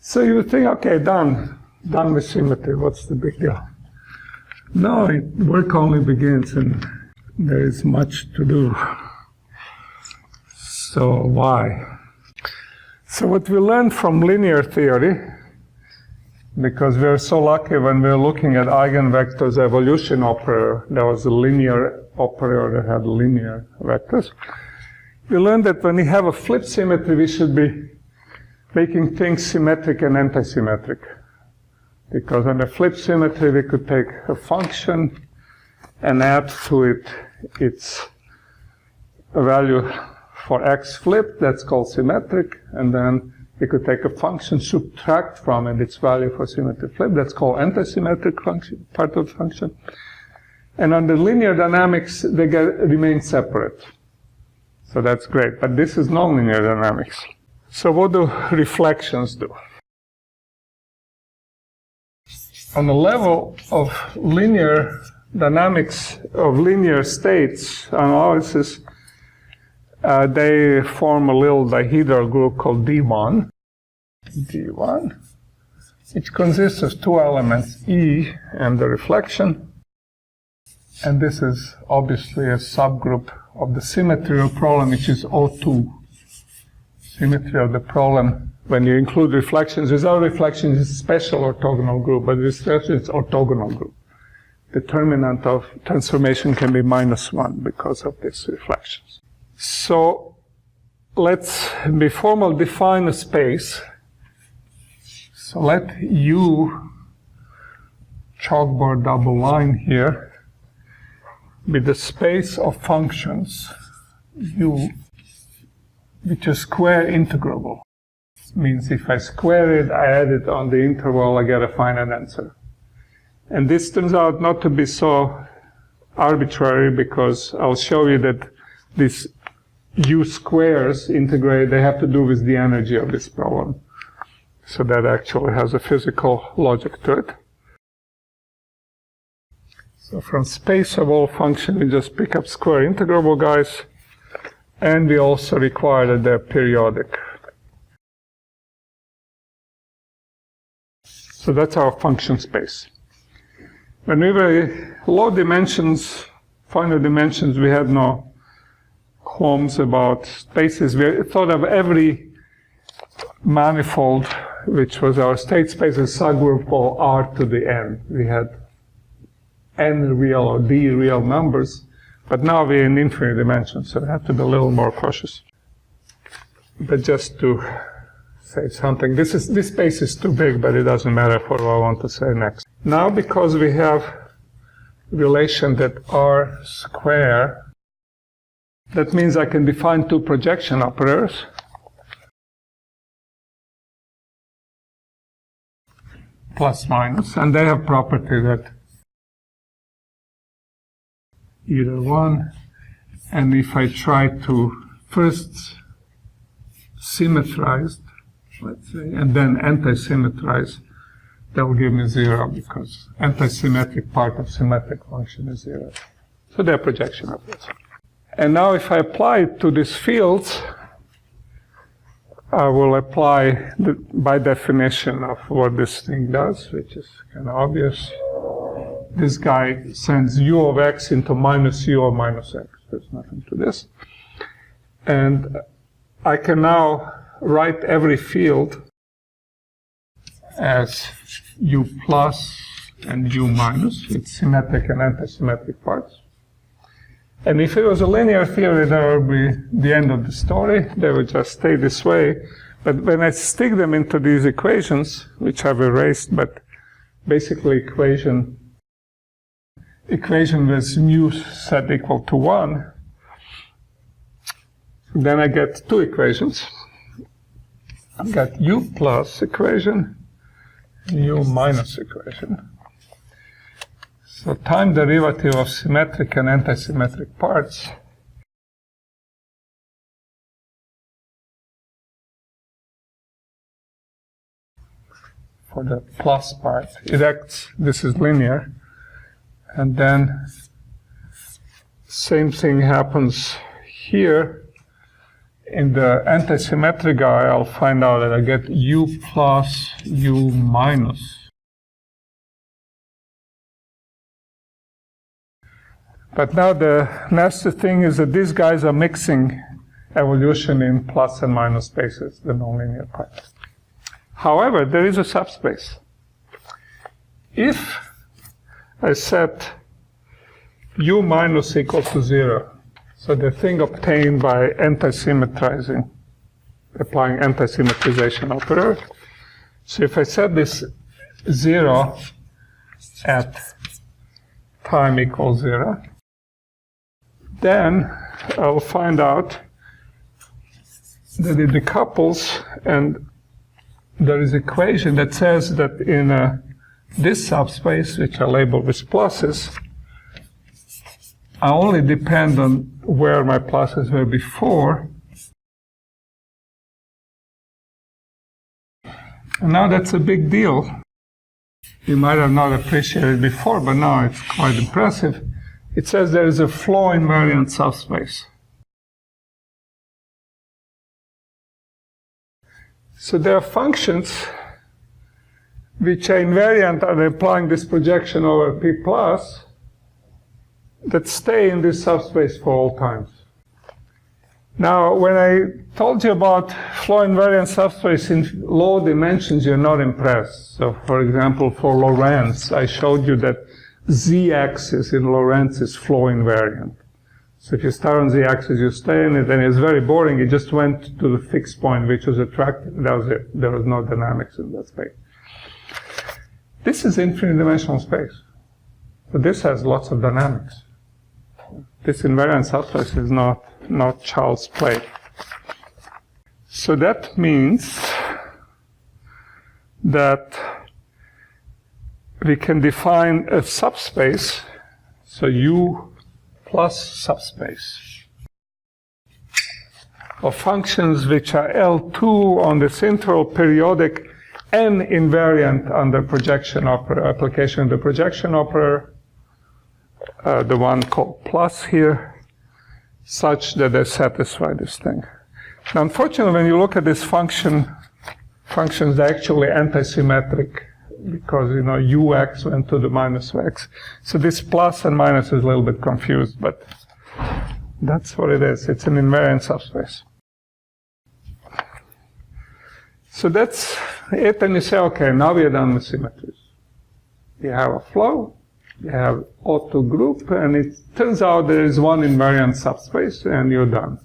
So you would think, okay, done with symmetry, what's the big deal? No, work only begins and there is much to do. So why? So what we learned from linear theory, because we're so lucky when we're looking at eigenvectors evolution operator, there was a linear operator that had linear vectors. We learned that when we have a flip symmetry, we should be making things symmetric and antisymmetric. Because on the flip symmetry, we could take a function and add to it a value for x flipped, that's called symmetric, and then we could take a function, subtract from it its value for symmetry flipped, that's called antisymmetric function, part of the function. And under linear dynamics, they remain separate. So that's great, but this is nonlinear dynamics. So what do reflections do? On the level of linear dynamics, of linear states analysis, they form a little dihedral group called D1, which consists of two elements, E and the reflection. And this is obviously a subgroup of the symmetry of problem, which is O2. Symmetry of the problem, when you include reflections. Without reflections, it's a special orthogonal group, but with reflections, it's orthogonal group. Determinant of transformation can be -1 because of these reflections. So let's, before we'll define a space, so let U, chalkboard double line here, be the space of functions U, which is square integrable. It means if I square it, I add it on the interval, I get a finite answer. And this turns out not to be so arbitrary, because I'll show you that these U squares integrate, they have to do with the energy of this problem. So that actually has a physical logic to it. So from space of all functions, we just pick up square integrable guys, and we also require that they're periodic. So that's our function space. When we were low dimensions, finite dimensions, we had no qualms about spaces. We thought of every manifold, which was our state space, as subgroup called R to the n. We had n real or d real numbers, but now we're in infinite dimensions, so we have to be a little more cautious. But just to say something, this space is too big, but it doesn't matter for what I want to say next. Now, because we have relation that R square, that means I can define two projection operators. Plus minus, and they have property that either one, and if I try to first symmetrize, let's say, and then anti-symmetrize, that will give me 0, because anti-symmetric part of symmetric function is 0. So they're projection operators. And now if I apply it to these fields, I will apply, by definition, of what this thing does, which is kind of obvious. This guy sends u of x into minus u of minus x. There's nothing to this. And I can now write every field as u plus and u minus, with symmetric and antisymmetric parts. And if it was a linear theory, that would be the end of the story. They would just stay this way. But when I stick them into these equations, which I've erased, but basically equation with mu set equal to 1, then I get two equations. I've got u plus equation, u minus equation. So time derivative of symmetric and antisymmetric parts for the plus part, it acts, this is linear, and then same thing happens here. in the antisymmetric guy, I'll find out that I get U plus U minus. But now the nasty thing is that these guys are mixing evolution in plus and minus spaces, the nonlinear part. However, there is a subspace. If I set U minus equal to 0, so the thing obtained by antisymmetrizing, applying antisymmetrization operator. So if I set this 0 at time equals 0, then I'll find out that it decouples, and there is an equation that says that in this subspace, which I label with pluses, I only depend on where my pluses were before. And now that's a big deal. You might have not appreciated it before, but now it's quite impressive. It says there is a flow-invariant subspace. So there are functions which are invariant and applying this projection over P plus that stay in this subspace for all times. Now, when I told you about flow-invariant subspace in low dimensions, you're not impressed. So, for example, for Lorentz, I showed you that z-axis in Lorentz is flow-invariant. So if you start on z-axis, you stay in it, and it's very boring. It just went to the fixed point, which was attracted. That was it. There was no dynamics in that space. This is infinite dimensional space. But this has lots of dynamics. This invariant subspace is not child's play. So that means that we can define a subspace, so U plus subspace, of functions which are L2 on this interval periodic and invariant under projection operator, application of the projection operator, the one called plus here, such that they satisfy this thing. Now, unfortunately, when you look at this functions are actually antisymmetric because, you know, ux went to the minus x. So this plus and minus is a little bit confused, but that's what it is. It's an invariant subspace. So that's it, and you say, okay, now we are done with symmetries. You have a flow, you have O2 group, and it turns out there is one invariant subspace, and you're done.